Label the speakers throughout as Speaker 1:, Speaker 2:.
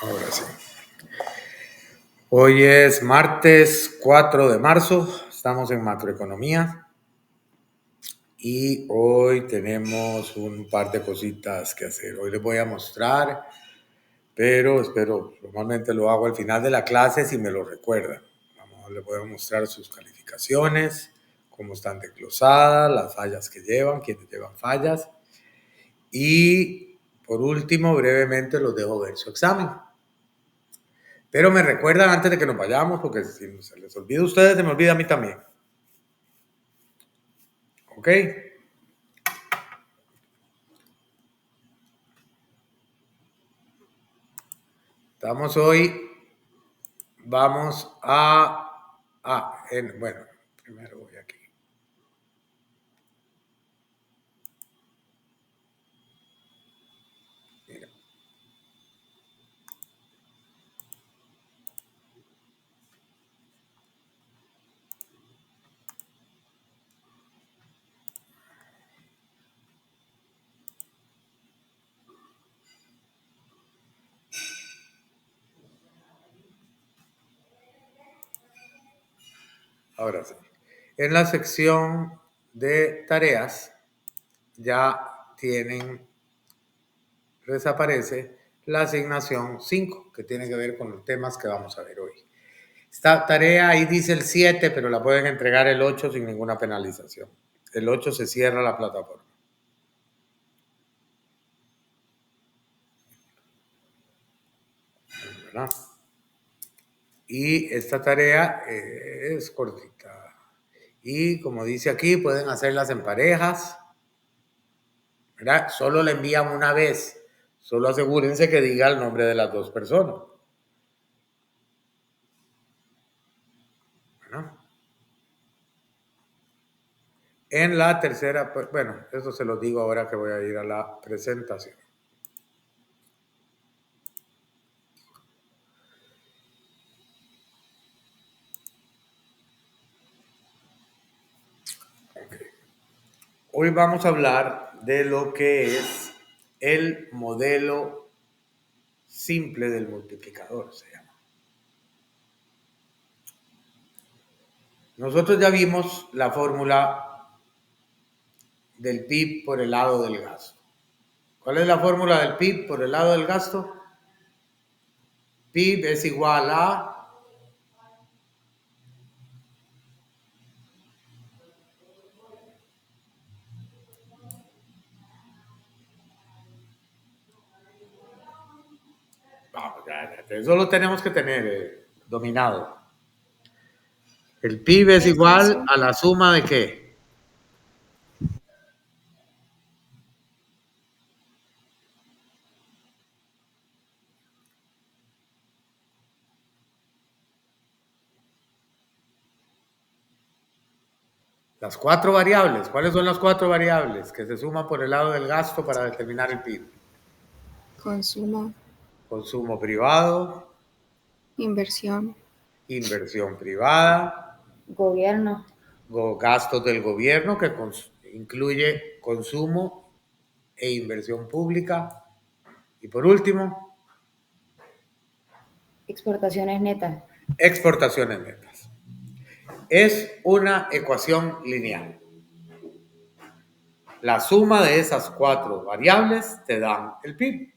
Speaker 1: Ahora sí. Hoy es martes 4 de marzo, estamos en macroeconomía y hoy tenemos un par de cositas que hacer. Hoy les voy a mostrar, pero espero, normalmente lo hago al final de la clase si me lo recuerdan. Les voy a mostrar sus calificaciones, cómo están desglosadas, las fallas que llevan, quienes llevan fallas. Y por último, brevemente los dejo ver su examen. Pero me recuerdan antes de que nos vayamos, porque si se les olvida a ustedes, se me olvida a mí también. ¿Ok? Estamos hoy, vamos bueno, primero voy aquí. Mira. Ahora sí. En la sección de tareas ya les aparece la asignación 5, que tiene que ver con los temas que vamos a ver hoy. Esta tarea ahí dice el 7, pero la pueden entregar el 8 sin ninguna penalización. El 8 se cierra la plataforma. ¿Verdad? Y esta tarea es cortita. Y como dice aquí, pueden hacerlas en parejas, ¿verdad? Solo la envían una vez. Solo asegúrense que diga el nombre de las dos personas. ¿Verdad? En la tercera, pues, bueno, eso se lo digo ahora que voy a ir a la presentación. Okay. Hoy vamos a hablar de lo que es el modelo simple del multiplicador, se llama. Nosotros ya vimos la fórmula del PIB por el lado del gasto. ¿Cuál es la fórmula del PIB por el lado del gasto? PIB es igual a eso lo tenemos que tener dominado. El PIB es igual a la suma de ¿qué? Las cuatro variables. ¿Cuáles son las cuatro variables que se suman por el lado del gasto para determinar el PIB?
Speaker 2: Consumo.
Speaker 1: Consumo privado.
Speaker 2: Inversión.
Speaker 1: Inversión privada.
Speaker 2: Gobierno.
Speaker 1: Gastos del gobierno, que incluye consumo e inversión pública. Y por último,
Speaker 2: Exportaciones netas.
Speaker 1: exportaciones netas. Es una ecuación lineal. La suma de esas cuatro variables te dan el PIB.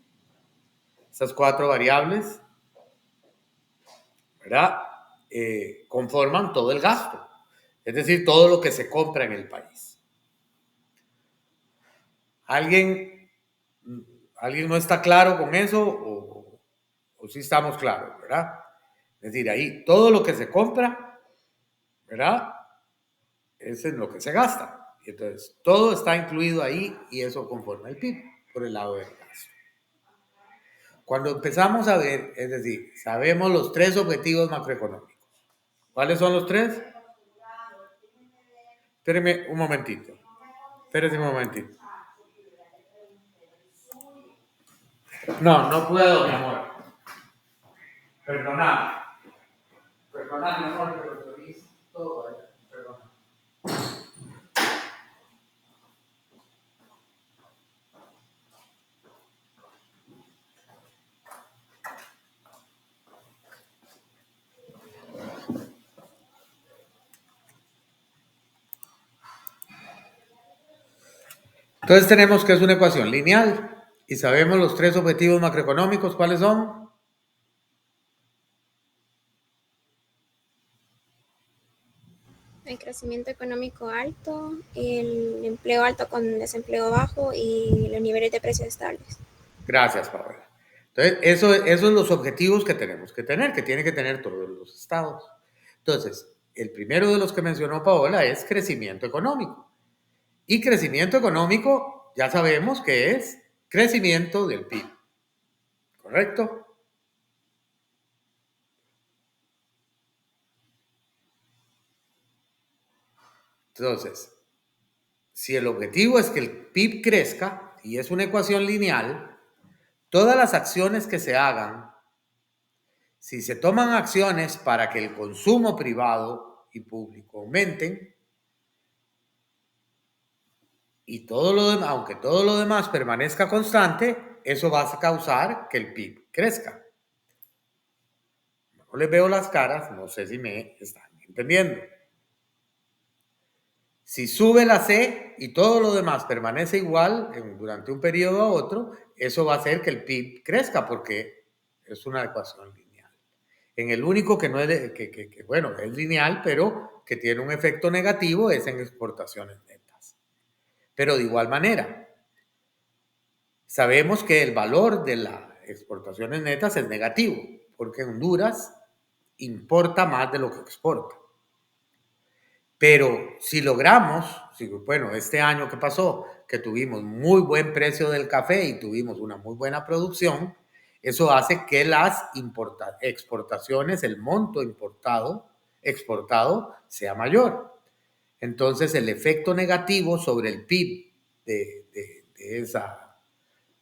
Speaker 1: Esas cuatro variables, ¿verdad? Conforman todo el gasto, es decir, todo lo que se compra en el país. ¿Alguien no está claro con eso o sí estamos claros, verdad? Es decir, ahí todo lo que se compra, ¿verdad? Es en lo que se gasta. Y entonces, todo está incluido ahí y eso conforma el PIB por el lado del gasto. Cuando empezamos a ver, es decir, sabemos los tres objetivos macroeconómicos. ¿Cuáles son los tres? Espéreme un momentito. Espérese un momentito. No, no puedo, mi amor. Perdonad. Perdonad, mi amor, pero lo hice todo. Perdonad. Entonces tenemos que es una ecuación lineal y sabemos los tres objetivos macroeconómicos, ¿cuáles son?
Speaker 2: El crecimiento económico alto, el empleo alto con desempleo bajo y los niveles de precios estables.
Speaker 1: Gracias, Paola. Entonces, esos son los objetivos que tenemos que tener, que tienen que tener todos los estados. Entonces, el primero de los que mencionó Paola es crecimiento económico. Y crecimiento económico, ya sabemos que es crecimiento del PIB. ¿Correcto? Entonces, si el objetivo es que el PIB crezca, y es una ecuación lineal, todas las acciones que se hagan, si se toman acciones para que el consumo privado y público aumenten, y todo lo demás, aunque todo lo demás permanezca constante, eso va a causar que el PIB crezca. No les veo las caras, no sé si me están entendiendo. Si sube la C y todo lo demás permanece igual durante un periodo a otro, eso va a hacer que el PIB crezca porque es una ecuación lineal. En el único que no es, bueno, es lineal, pero que tiene un efecto negativo es en exportaciones netas. Pero de igual manera, sabemos que el valor de las exportaciones netas es negativo, porque Honduras importa más de lo que exporta. Pero si logramos, bueno, este año que pasó, que tuvimos muy buen precio del café y tuvimos una muy buena producción, eso hace que las exportaciones, el monto exportado, sea mayor. Entonces, el efecto negativo sobre el PIB de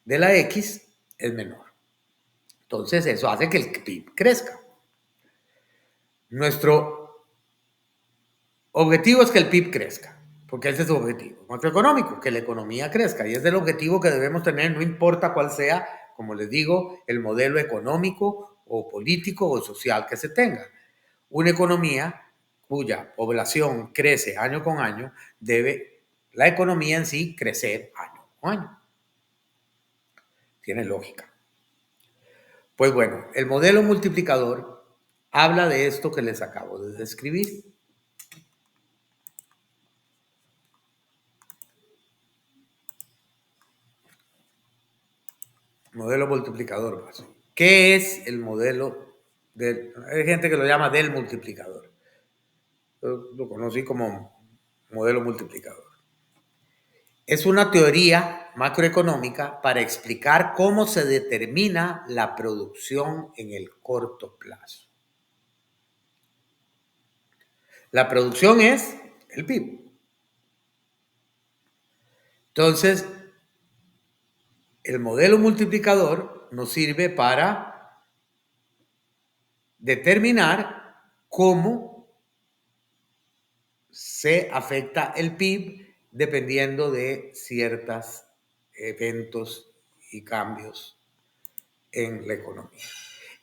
Speaker 1: la X es menor. Entonces, eso hace que el PIB crezca. Nuestro objetivo es que el PIB crezca, porque ese es su objetivo macroeconómico, que la economía crezca, y es el objetivo que debemos tener, no importa cuál sea, como les digo, el modelo económico o político o social que se tenga. Una economía cuya población crece año con año, debe la economía en sí crecer año con año. Tiene lógica. Pues bueno, el modelo multiplicador habla de esto que les acabo de describir. Modelo multiplicador básico. ¿Qué es el modelo hay gente que lo llama del multiplicador? Yo lo conocí como modelo multiplicador. Es una teoría macroeconómica para explicar cómo se determina la producción en el corto plazo. La producción es el PIB. Entonces, el modelo multiplicador nos sirve para determinar cómo se afecta el PIB dependiendo de ciertos eventos y cambios en la economía.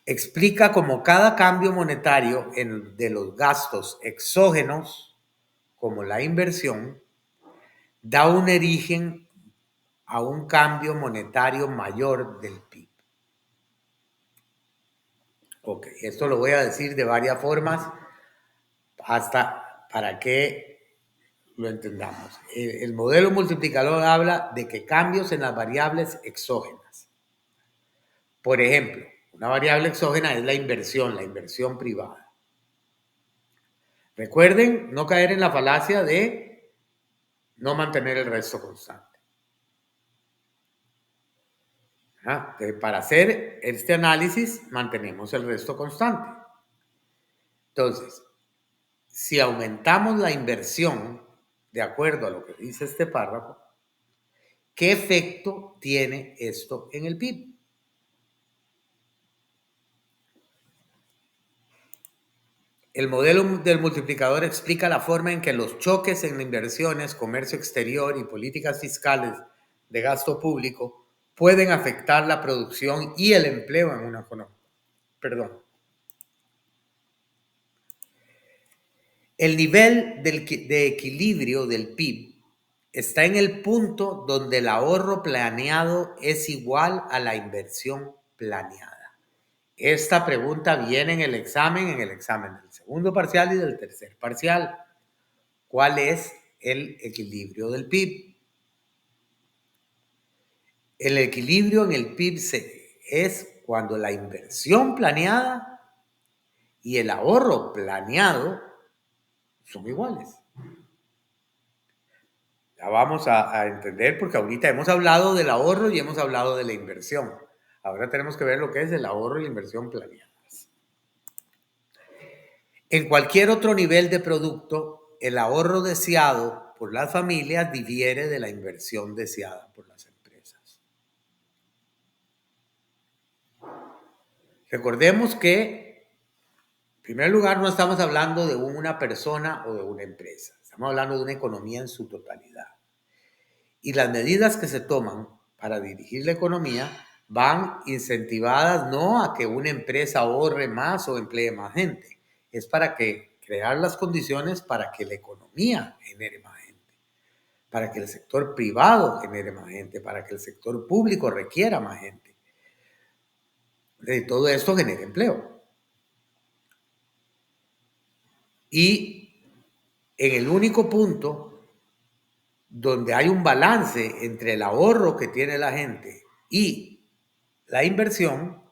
Speaker 1: Explica cómo cada cambio monetario de los gastos exógenos, como la inversión, da un origen a un cambio monetario mayor del PIB. Ok, esto lo voy a decir de varias formas hasta para que lo entendamos. El modelo multiplicador habla de que cambios en las variables exógenas. Por ejemplo, una variable exógena es la inversión privada. Recuerden no caer en la falacia de no mantener el resto constante. Para hacer este análisis mantenemos el resto constante. Entonces, si aumentamos la inversión de acuerdo a lo que dice este párrafo, ¿qué efecto tiene esto en el PIB? El modelo del multiplicador explica la forma en que los choques en inversiones, comercio exterior y políticas fiscales de gasto público pueden afectar la producción y el empleo en una economía. El nivel de equilibrio del PIB está en el punto donde el ahorro planeado es igual a la inversión planeada. Esta pregunta viene en el examen del segundo parcial y del tercer parcial. ¿Cuál es el equilibrio del PIB? El equilibrio en el PIB es cuando la inversión planeada y el ahorro planeado son iguales. Ya vamos a entender, porque ahorita hemos hablado del ahorro y hemos hablado de la inversión. Ahora tenemos que ver lo que es el ahorro y la inversión planeadas. En cualquier otro nivel de producto, el ahorro deseado por las familias difiere de la inversión deseada por las empresas. Recordemos que, en primer lugar, no estamos hablando de una persona o de una empresa. Estamos hablando de una economía en su totalidad. Y las medidas que se toman para dirigir la economía van incentivadas no a que una empresa ahorre más o emplee más gente, es para crear las condiciones para que la economía genere más gente, para que el sector privado genere más gente, para que el sector público requiera más gente. De todo esto genera empleo. Y en el único punto donde hay un balance entre el ahorro que tiene la gente y la inversión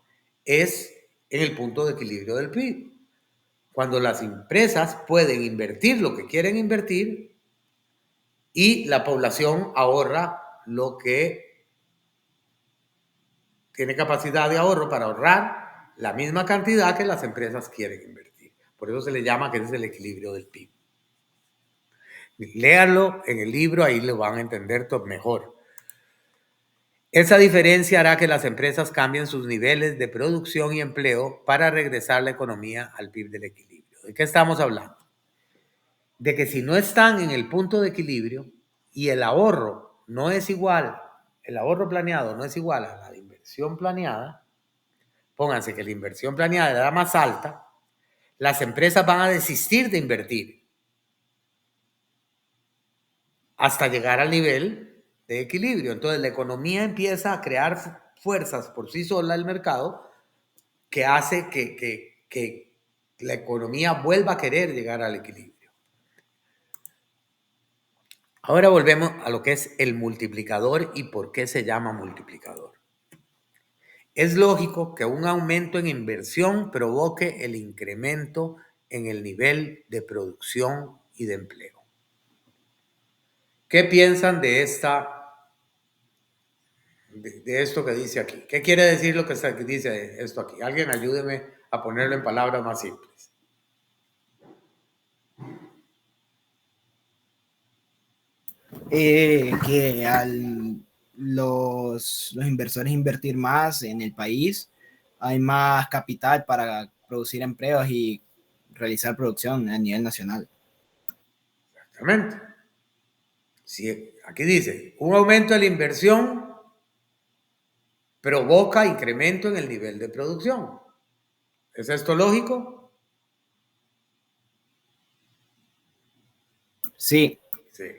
Speaker 1: es en el punto de equilibrio del PIB. Cuando las empresas pueden invertir lo que quieren invertir y la población ahorra lo que tiene capacidad de ahorro para ahorrar la misma cantidad que las empresas quieren invertir. Por eso se le llama que ese es el equilibrio del PIB. Léanlo en el libro, ahí lo van a entender todo mejor. Esa diferencia hará que las empresas cambien sus niveles de producción y empleo para regresar la economía al PIB del equilibrio. ¿De qué estamos hablando? De que si no están en el punto de equilibrio y el ahorro no es igual, el ahorro planeado no es igual a la inversión planeada, pónganse que la inversión planeada era más alta, las empresas van a desistir de invertir hasta llegar al nivel de equilibrio. Entonces la economía empieza a crear fuerzas por sí sola el mercado que hace que la economía vuelva a querer llegar al equilibrio. Ahora volvemos a lo que es el multiplicador y por qué se llama multiplicador. Es lógico que un aumento en inversión provoque el incremento en el nivel de producción y de empleo. ¿Qué piensan de esto que dice aquí? ¿Qué quiere decir lo que dice esto aquí? Alguien ayúdeme a ponerlo en palabras más simples.
Speaker 3: Que al los inversores invertir más en el país, hay más capital para producir empleos y realizar producción a nivel nacional.
Speaker 1: Exactamente. Sí, aquí dice, un aumento de la inversión provoca incremento en el nivel de producción. ¿Es esto lógico?
Speaker 3: Sí.
Speaker 1: Sí.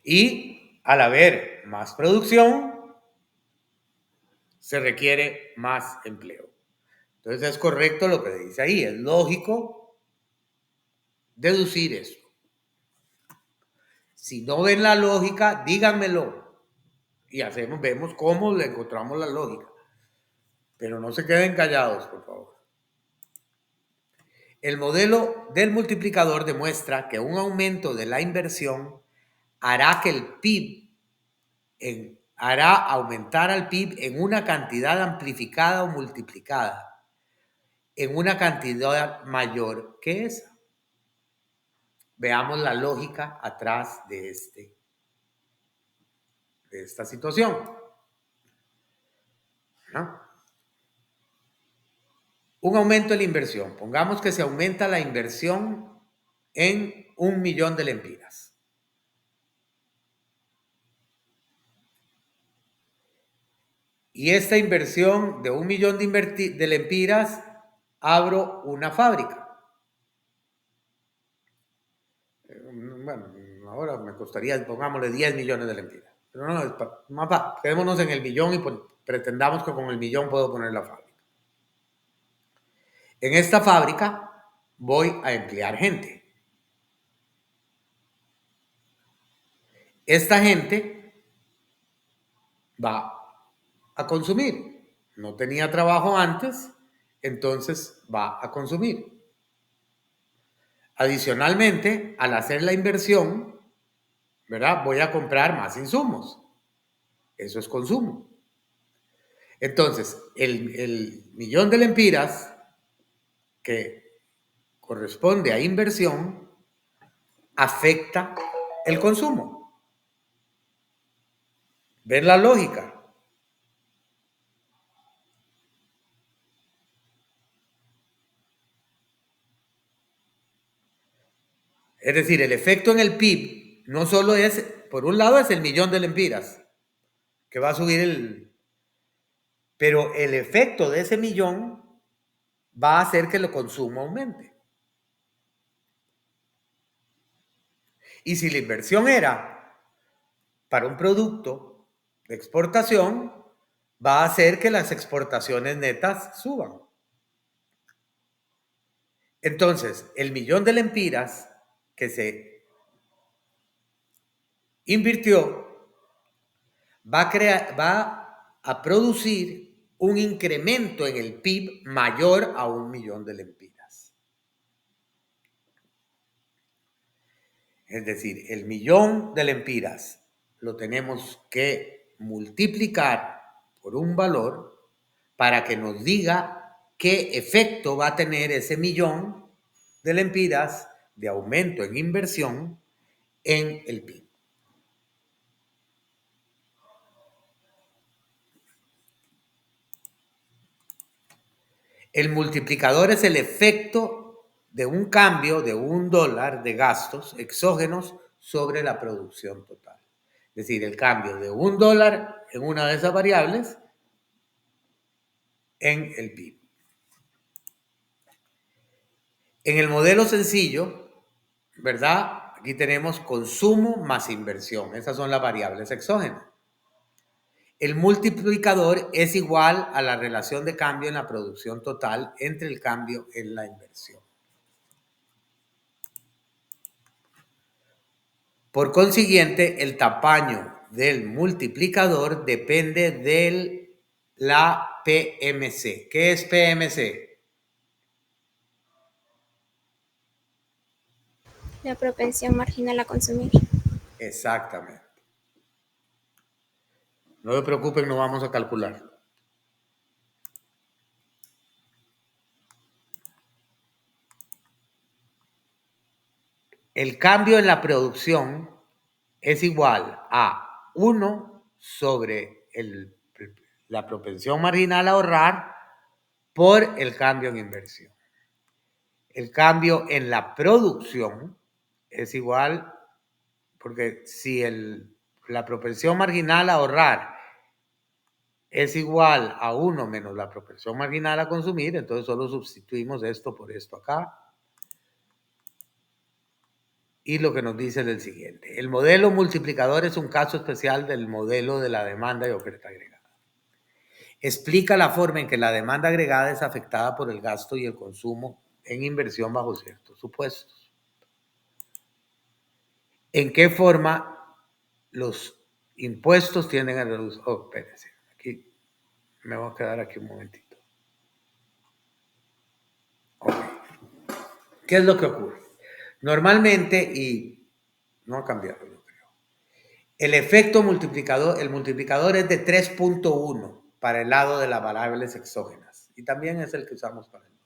Speaker 1: Y al haber más producción, se requiere más empleo. Entonces es correcto lo que dice ahí, es lógico deducir esto. Si no ven la lógica, díganmelo y vemos cómo le encontramos la lógica. Pero no se queden callados, por favor. El modelo del multiplicador demuestra que un aumento de la inversión hará que el PIB hará aumentar al PIB en una cantidad amplificada o multiplicada, en una cantidad mayor que esa. Veamos la lógica atrás de esta situación, ¿no? Un aumento de la inversión. Pongamos que se aumenta la inversión en 1.000.000 de lempiras. Y esta inversión de 1.000.000 de lempiras, abro una fábrica. Bueno, ahora me costaría, pongámosle 10 millones de lempiras. Pero no, quedémonos en el millón y pretendamos que con el millón puedo poner la fábrica. En esta fábrica voy a emplear gente. Esta gente va a consumir. No tenía trabajo antes, entonces va a consumir. Adicionalmente, al hacer la inversión, ¿verdad? Voy a comprar más insumos. Eso es consumo. Entonces, el millón de lempiras que corresponde a inversión afecta el consumo. ¿Ven la lógica? Es decir, el efecto en el PIB no solo es, por un lado es el millón de lempiras, que va a subir pero el efecto de ese millón va a hacer que el consumo aumente. Y si la inversión era para un producto de exportación, va a hacer que las exportaciones netas suban. Entonces, el millón de lempiras que se invirtió va a producir un incremento en el PIB mayor a 1 millón de lempiras. Es decir, el millón de lempiras lo tenemos que multiplicar por un valor para que nos diga qué efecto va a tener ese millón de lempiras de aumento en inversión en el PIB. El multiplicador es el efecto de un cambio de $1 de gastos exógenos sobre la producción total. Es decir, el cambio de $1 en una de esas variables en el PIB. En el modelo sencillo, ¿verdad? Aquí tenemos consumo más inversión. Esas son las variables exógenas. El multiplicador es igual a la relación de cambio en la producción total entre el cambio en la inversión. Por consiguiente, el tamaño del multiplicador depende de la PMC. ¿Qué es PMC?
Speaker 2: La propensión marginal a consumir.
Speaker 1: Exactamente. No se preocupen, no vamos a calcular. El cambio en la producción es igual a 1 sobre la propensión marginal a ahorrar por el cambio en inversión. El cambio en la producción es igual, porque si la propensión marginal a ahorrar es igual a 1 menos la propensión marginal a consumir, entonces solo sustituimos esto por esto acá. Y lo que nos dice es el siguiente. El modelo multiplicador es un caso especial del modelo de la demanda y oferta agregada. Explica la forma en que la demanda agregada es afectada por el gasto y el consumo en inversión bajo ciertos supuestos. ¿En qué forma los impuestos tienden a reducir? Oh, espérense. Aquí me voy a quedar aquí un momentito. Okay. ¿Qué es lo que ocurre? Normalmente, y no ha cambiado, yo creo. El efecto multiplicador, el multiplicador es de 3.1 para el lado de las variables exógenas. Y también es el que usamos para el otro.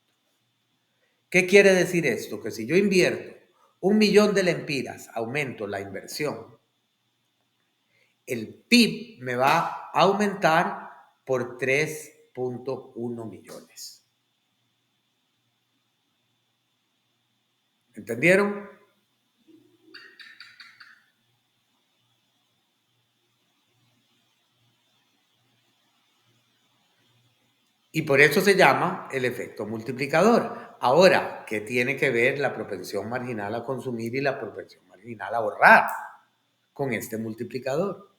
Speaker 1: ¿Qué quiere decir esto? Que si yo invierto 1 millón de lempiras, aumento la inversión, el PIB me va a aumentar por 3.1 millones. ¿Entendieron? Y por eso se llama el efecto multiplicador. Ahora, ¿qué tiene que ver la propensión marginal a consumir y la propensión marginal marginal ahorrar con este multiplicador.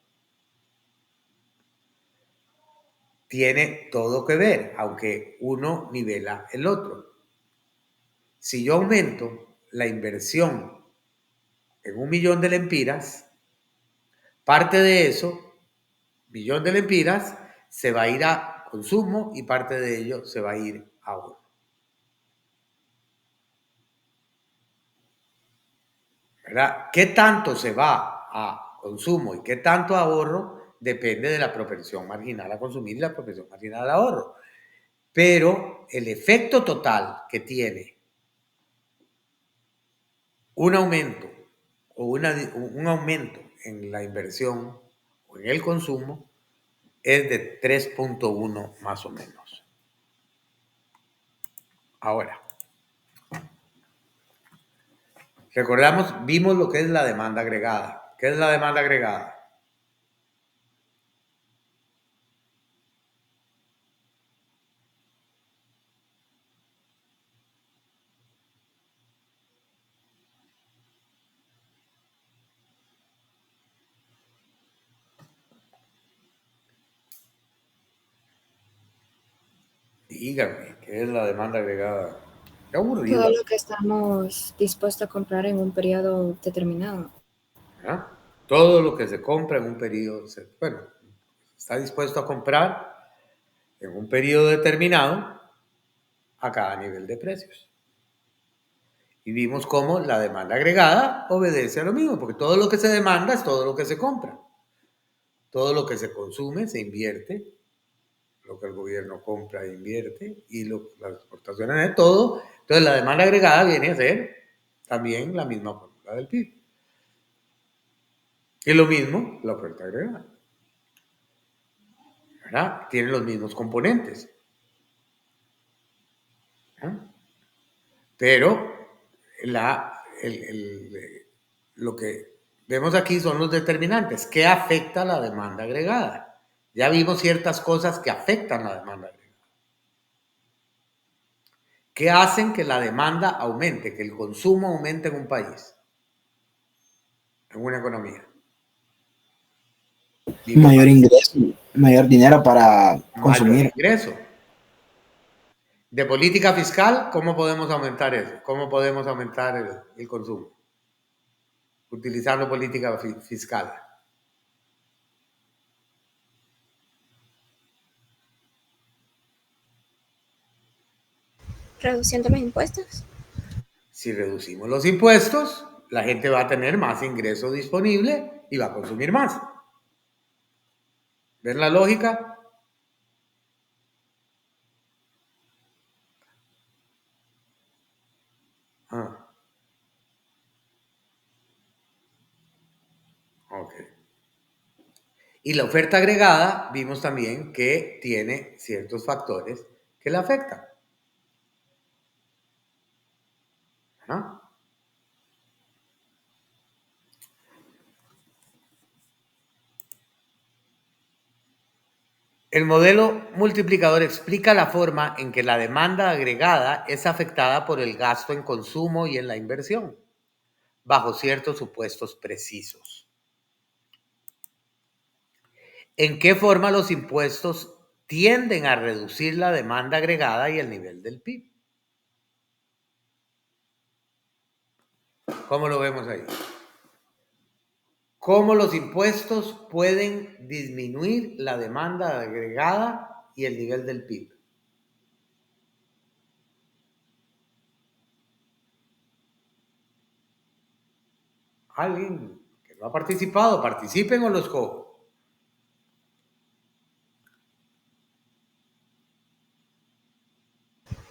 Speaker 1: Tiene todo que ver, aunque uno nivela el otro. Si yo aumento la inversión en 1.000.000 de lempiras, parte de eso, 1.000.000 de lempiras, se va a ir a consumo y parte de ello se va a ir a ahorro. ¿Verdad? ¿Qué tanto se va a consumo y qué tanto a ahorro? Depende de la propensión marginal a consumir y la propensión marginal al ahorro. Pero el efecto total que tiene un aumento o un aumento en la inversión o en el consumo es de 3.1 más o menos. Ahora, recordamos, vimos lo que es la demanda agregada. ¿Qué es la demanda agregada? Dígame, ¿qué es la demanda agregada? Qué aburrido.
Speaker 4: Todo lo que estamos dispuestos a comprar en un periodo determinado.
Speaker 1: ¿Ah? Todo lo que se compra en un periodo, bueno, está dispuesto a comprar en un periodo determinado a cada nivel de precios. Y vimos cómo la demanda agregada obedece a lo mismo, porque todo lo que se demanda es todo lo que se compra. Todo lo que se consume se invierte, lo que el gobierno compra e invierte, y las exportaciones de todo. Entonces la demanda agregada viene a ser también la misma fórmula del PIB. Y lo mismo la oferta agregada. ¿Verdad? Tiene los mismos componentes. ¿No? Pero lo que vemos aquí son los determinantes. ¿Qué afecta la demanda agregada? Ya vimos ciertas cosas que afectan la demanda agregada. ¿Qué hacen que la demanda aumente, que el consumo aumente en un país, en una economía?
Speaker 3: Mayor ingreso, mayor dinero para consumir.
Speaker 1: Mayor ingreso. De política fiscal, ¿cómo podemos aumentar eso? ¿Cómo podemos aumentar el consumo? Utilizando política fiscal.
Speaker 2: Reduciendo los impuestos.
Speaker 1: Si reducimos los impuestos, la gente va a tener más ingreso disponible y va a consumir más. ¿Ven la lógica? Ah. Ok. Y la oferta agregada, vimos también que tiene ciertos factores que la afectan. ¿No? El modelo multiplicador explica la forma en que la demanda agregada es afectada por el gasto en consumo y en la inversión, bajo ciertos supuestos precisos. ¿En qué forma los impuestos tienden a reducir la demanda agregada y el nivel del PIB? ¿Cómo lo vemos ahí? ¿Cómo los impuestos pueden disminuir la demanda agregada y el nivel del PIB? ¿Alguien que no ha participado? ¿Participen o los cojo?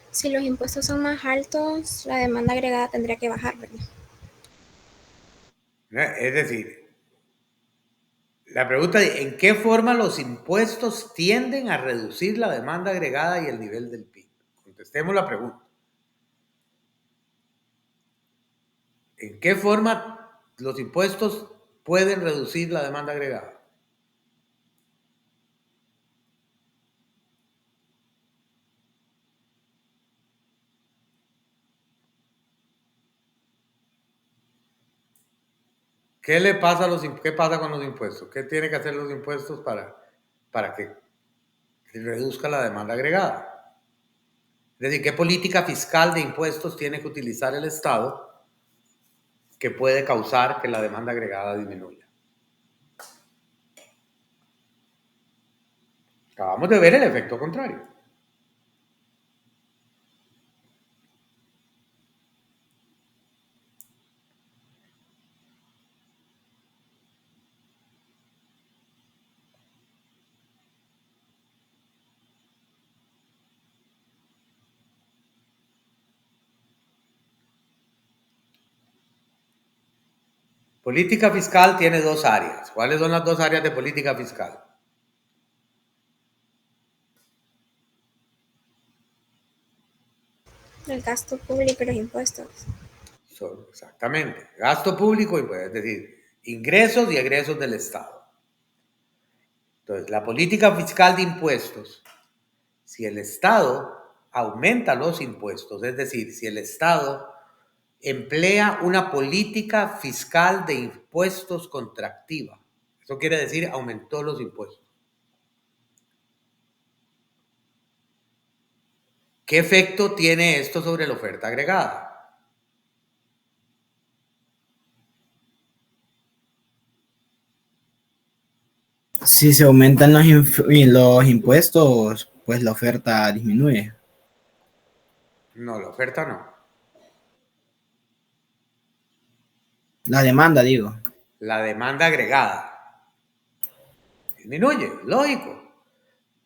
Speaker 2: Si los impuestos son más altos, la demanda agregada tendría que bajar, ¿verdad?
Speaker 1: Es decir, la pregunta es, ¿en qué forma los impuestos tienden a reducir la demanda agregada y el nivel del PIB? Contestemos la pregunta. ¿En qué forma los impuestos pueden reducir la demanda agregada? ¿Qué pasa con los impuestos? ¿Qué tiene que hacer los impuestos para que reduzca la demanda agregada? Es decir, ¿qué política fiscal de impuestos tiene que utilizar el Estado que puede causar que la demanda agregada disminuya? Acabamos de ver el efecto contrario. Política fiscal tiene dos áreas. ¿Cuáles son las dos áreas de política fiscal?
Speaker 2: El gasto público y los impuestos.
Speaker 1: Exactamente. Gasto público, es decir, ingresos y egresos del Estado. Entonces, la política fiscal de impuestos, si el Estado aumenta los impuestos, es decir, si el Estado emplea una política fiscal de impuestos contractiva, eso quiere decir aumentó los impuestos. ¿Qué efecto tiene esto sobre la oferta agregada?
Speaker 3: Si se aumentan los impuestos, pues la oferta disminuye.
Speaker 1: No, la oferta no.
Speaker 3: La demanda, digo.
Speaker 1: La demanda agregada disminuye, lógico.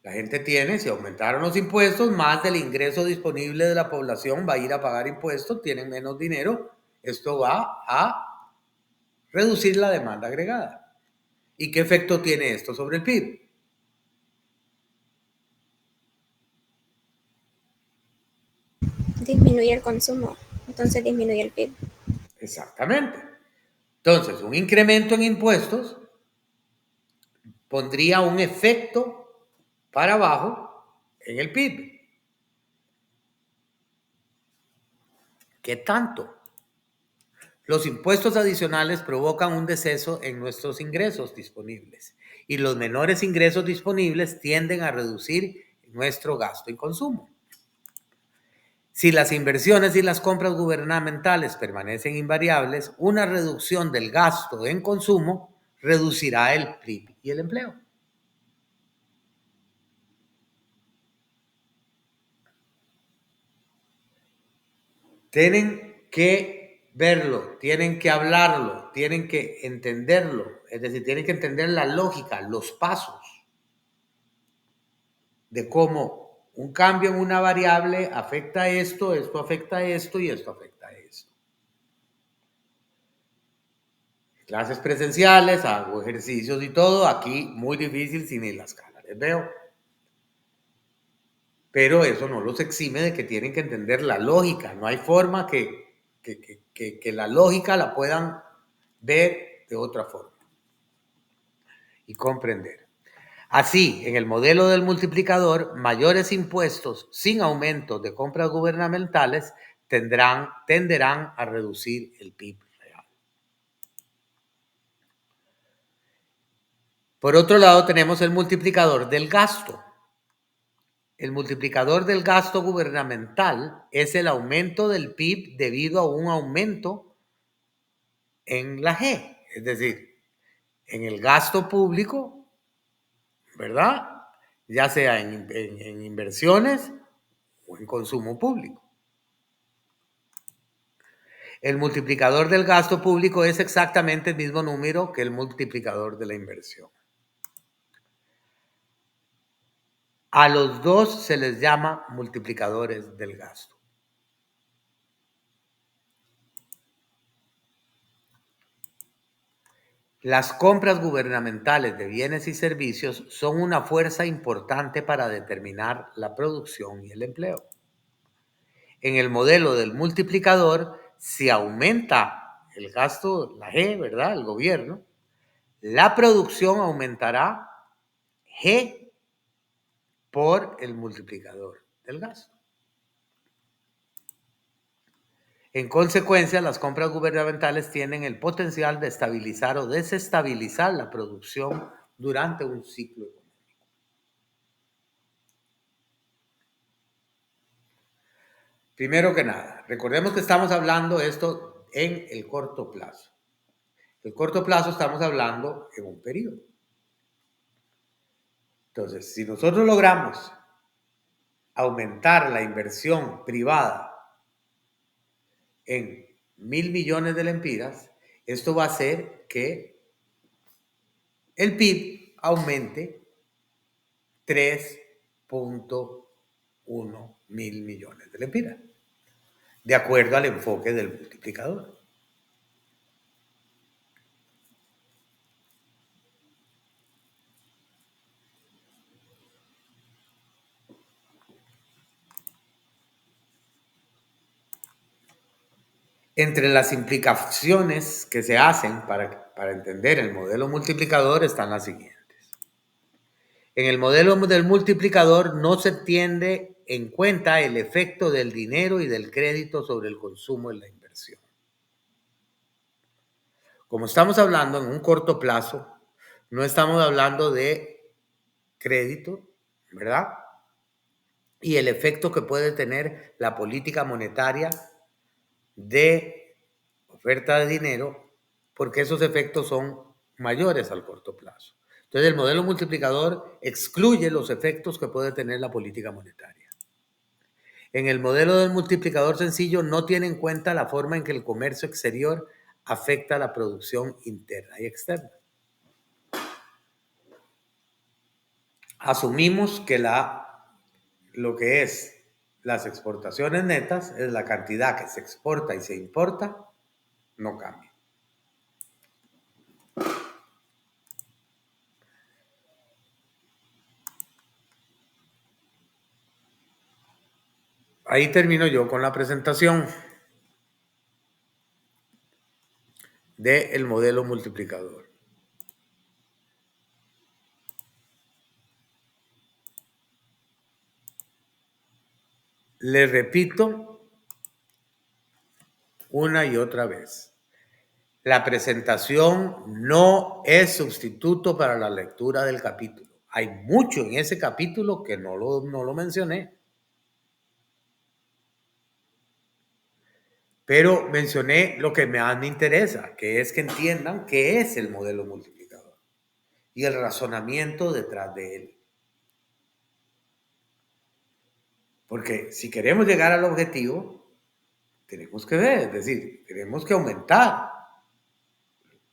Speaker 1: La gente tiene, si aumentaron los impuestos, más del ingreso disponible de la población va a ir a pagar impuestos, tienen menos dinero, esto va a reducir la demanda agregada. ¿Y qué efecto tiene esto sobre el PIB?
Speaker 2: Disminuye el consumo, entonces disminuye el PIB.
Speaker 1: Exactamente. Entonces, un incremento en impuestos pondría un efecto para abajo en el PIB. ¿Qué tanto? Los impuestos adicionales provocan un descenso en nuestros ingresos disponibles y los menores ingresos disponibles tienden a reducir nuestro gasto en consumo. Si las inversiones y las compras gubernamentales permanecen invariables, una reducción del gasto en consumo reducirá el PIB y el empleo. Tienen que verlo, tienen que hablarlo, tienen que entenderlo, es decir, tienen que entender la lógica, los pasos de cómo un cambio en una variable afecta a esto, esto afecta a esto y esto afecta a esto. Clases presenciales, hago ejercicios y todo, aquí muy difícil si ni las caras les veo. Pero eso no los exime de que tienen que entender la lógica, no hay forma que la lógica la puedan ver de otra forma y comprender. Así, en el modelo del multiplicador, mayores impuestos sin aumento de compras gubernamentales tenderán a reducir el PIB real. Por otro lado, tenemos el multiplicador del gasto. El multiplicador del gasto gubernamental es el aumento del PIB debido a un aumento en la G, es decir, en el gasto público, ¿verdad? Ya sea en inversiones o en consumo público. El multiplicador del gasto público es exactamente el mismo número que el multiplicador de la inversión. A los dos se les llama multiplicadores del gasto. Las compras gubernamentales de bienes y servicios son una fuerza importante para determinar la producción y el empleo. En el modelo del multiplicador, si aumenta el gasto, la G, ¿verdad? El gobierno, la producción aumentará G por el multiplicador del gasto. En consecuencia, las compras gubernamentales tienen el potencial de estabilizar o desestabilizar la producción durante un ciclo económico. Primero que nada, recordemos que estamos hablando de esto en el corto plazo. El corto plazo estamos hablando en un periodo. Entonces, si nosotros logramos aumentar la inversión privada en 1.000 millones de lempiras, esto va a hacer que el PIB aumente 3.1 mil millones de lempiras, de acuerdo al enfoque del multiplicador. Entre las implicaciones que se hacen para entender el modelo multiplicador están las siguientes. En el modelo del multiplicador no se tiene en cuenta el efecto del dinero y del crédito sobre el consumo y la inversión. Como estamos hablando en un corto plazo, no estamos hablando de crédito, ¿verdad? Y el efecto que puede tener la política monetaria de oferta de dinero, porque esos efectos son mayores al corto plazo. Entonces, el modelo multiplicador excluye los efectos que puede tener la política monetaria. En el modelo del multiplicador sencillo no tiene en cuenta la forma en que el comercio exterior afecta a la producción interna y externa. Asumimos que lo que es las exportaciones netas es la cantidad que se exporta y se importa, no cambia. Ahí termino yo con la presentación del modelo multiplicador. Les repito una y otra vez. La presentación no es sustituto para la lectura del capítulo. Hay mucho en ese capítulo que no lo mencioné. Pero mencioné lo que más me interesa, que es que entiendan qué es el modelo multiplicador y el razonamiento detrás de él. Porque si queremos llegar al objetivo, tenemos que ver, es decir, tenemos que aumentar,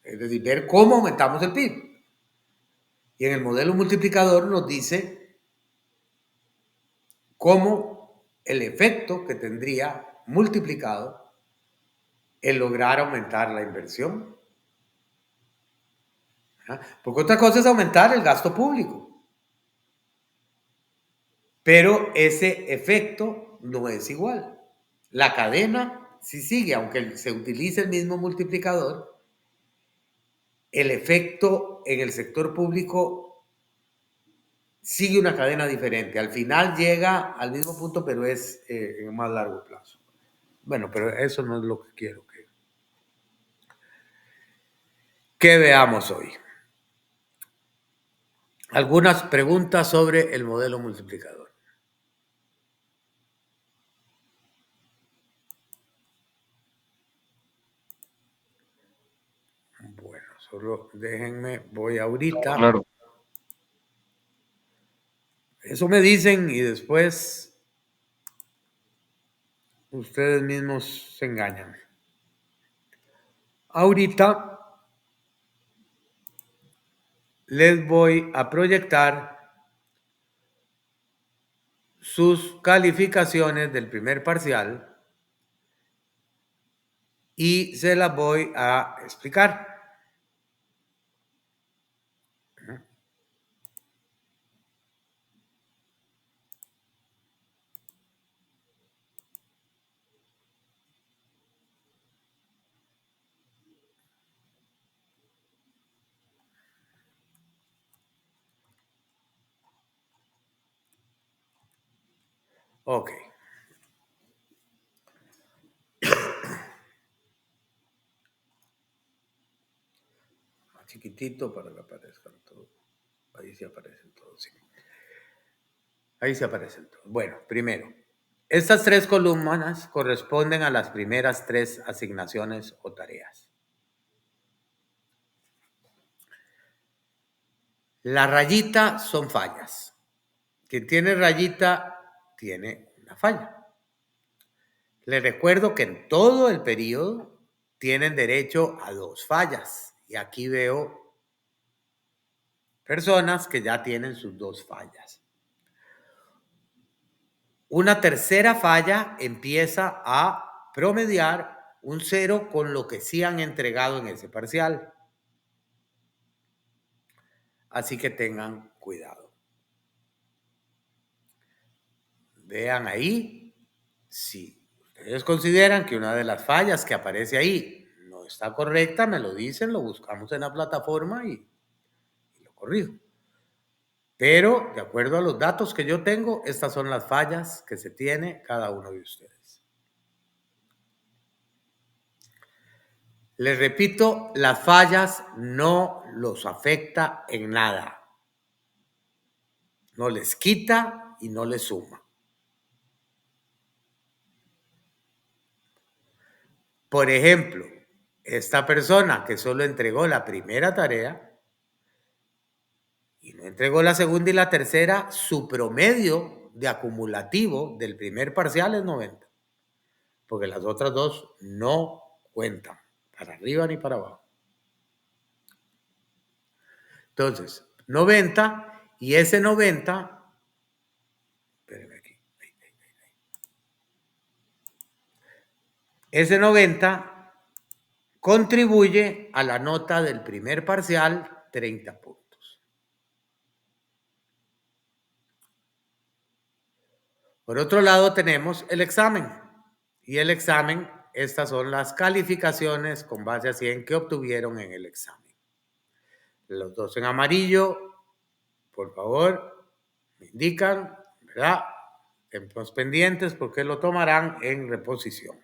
Speaker 1: es decir, ver cómo aumentamos el PIB. Y en el modelo multiplicador nos dice cómo el efecto que tendría multiplicado el lograr aumentar la inversión. Porque otra cosa es aumentar el gasto público. Pero ese efecto no es igual. La cadena sí sigue, aunque se utilice el mismo multiplicador, el efecto en el sector público sigue una cadena diferente. Al final llega al mismo punto, pero es en un más largo plazo. Bueno, pero eso no es lo que quiero que veamos hoy. Algunas preguntas sobre el modelo multiplicador. Bueno, solo déjenme, voy ahorita.
Speaker 5: Claro.
Speaker 1: Eso me dicen y después ustedes mismos se engañan. Ahorita les voy a proyectar sus calificaciones del primer parcial y se las voy a explicar. Ok. chiquitito para que aparezcan todos. Ahí sí aparecen todos, sí. Ahí sí aparecen todos. Bueno, primero, estas 3 columnas corresponden a las primeras 3 asignaciones o tareas. La rayita son fallas. Quien tiene rayita tiene una falla. Les recuerdo que en todo el periodo tienen derecho a 2 fallas. Y aquí veo personas que ya tienen sus 2 fallas. Una tercera falla empieza a promediar un 0 con lo que sí han entregado en ese parcial. Así que tengan cuidado. Vean ahí si ustedes consideran que una de las fallas que aparece ahí no está correcta, me lo dicen, lo buscamos en la plataforma y lo corrijo. Pero, de acuerdo a los datos que yo tengo, estas son las fallas que se tiene cada uno de ustedes. Les repito, las fallas no los afecta en nada. No les quita y no les suma. Por ejemplo, esta persona que solo entregó la primera tarea y no entregó la segunda y la tercera, su promedio de acumulativo del primer parcial es 90, porque las otras 2 no cuentan, para arriba ni para abajo. Entonces, 90 y ese 90, espérenme aquí, ese 90 contribuye a la nota del primer parcial 30 puntos. Por otro lado tenemos el examen. Y el examen, estas son las calificaciones con base a 100 que obtuvieron en el examen. Los 2 en amarillo, por favor, me indican, ¿verdad? Estemos pendientes porque lo tomarán en reposición.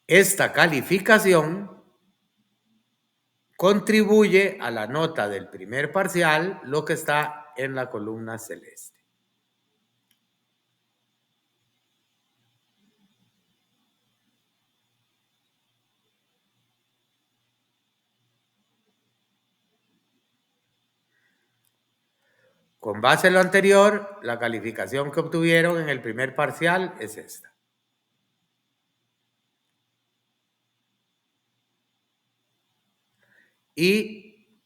Speaker 1: Esta calificación contribuye a la nota del primer parcial, lo que está en la columna celeste. Con base en lo anterior, la calificación que obtuvieron en el primer parcial es esta. Y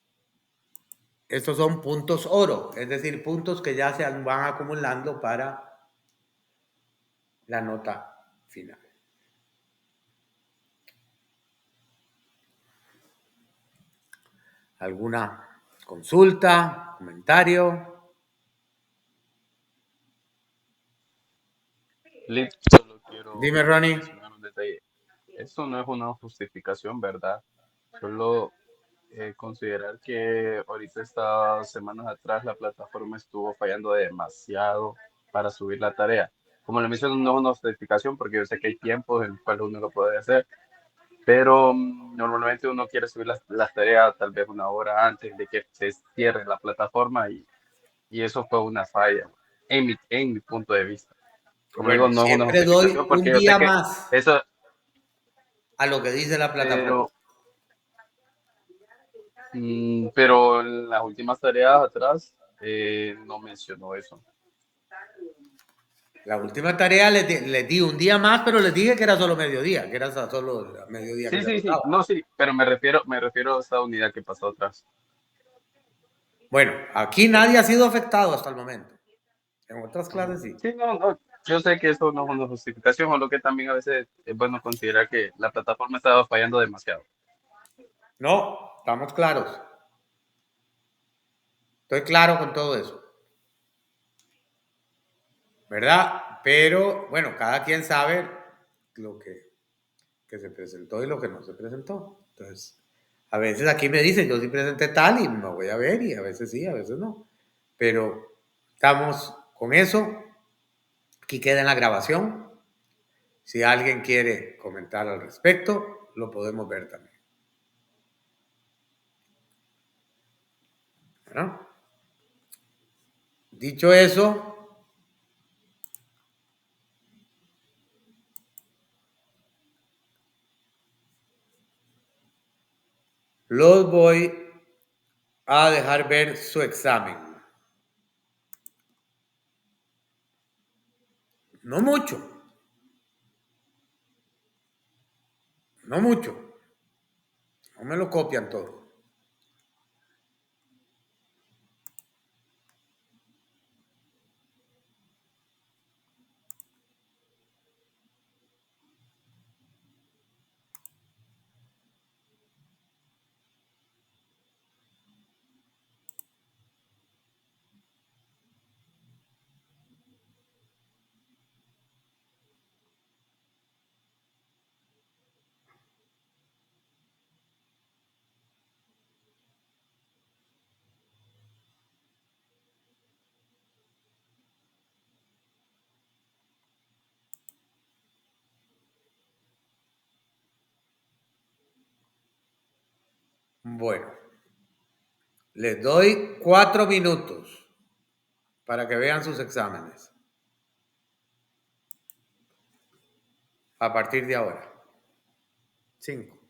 Speaker 1: estos son puntos oro, es decir, puntos que ya se van acumulando para la nota final. ¿Alguna consulta, comentario?
Speaker 5: Solo quiero
Speaker 1: Dime, Ronnie.
Speaker 5: mencionar un detalle. Esto no es una justificación, ¿verdad? Solo considerar que ahorita estas semanas atrás la plataforma estuvo fallando demasiado para subir la tarea. Como le menciono, no es una justificación porque yo sé que hay tiempos en los cuales uno lo puede hacer, pero normalmente uno quiere subir las tareas tal vez una hora antes de que se cierre la plataforma y eso fue una falla en mi punto de vista. Como digo,
Speaker 1: Bueno,
Speaker 5: no es una
Speaker 1: siempre doy
Speaker 5: justificación
Speaker 1: un
Speaker 5: porque yo sé
Speaker 1: día
Speaker 5: que
Speaker 1: más
Speaker 5: eso,
Speaker 1: a lo que dice la plataforma.
Speaker 5: pero, pero en las últimas tareas atrás no mencionó eso.
Speaker 1: La última tarea les di un día más, pero les dije que era solo mediodía, que era solo mediodía que
Speaker 5: Sí,
Speaker 1: se
Speaker 5: sí, sí,
Speaker 1: tocaba.
Speaker 5: no, sí, pero me refiero a esa unidad que pasó atrás.
Speaker 1: Bueno, aquí nadie ha sido afectado hasta el momento. En otras clases sí.
Speaker 5: Sí, no, no, yo sé que eso no es una justificación, o lo que también a veces es bueno considerar que la plataforma estaba fallando demasiado.
Speaker 1: No, estamos claros. Estoy claro con todo eso. ¿Verdad? Pero, bueno, cada quien sabe lo que se presentó y lo que no se presentó. Entonces, a veces aquí me dicen, yo sí presenté tal y me voy a ver, y a veces sí, a veces no. Pero estamos con eso. Aquí queda en la grabación. Si alguien quiere comentar al respecto, lo podemos ver también. Bueno, dicho eso, los voy a dejar ver su examen. No mucho. No mucho. No me lo copian todo. Bueno, les doy 4 minutos para que vean sus exámenes. A partir de ahora. 5.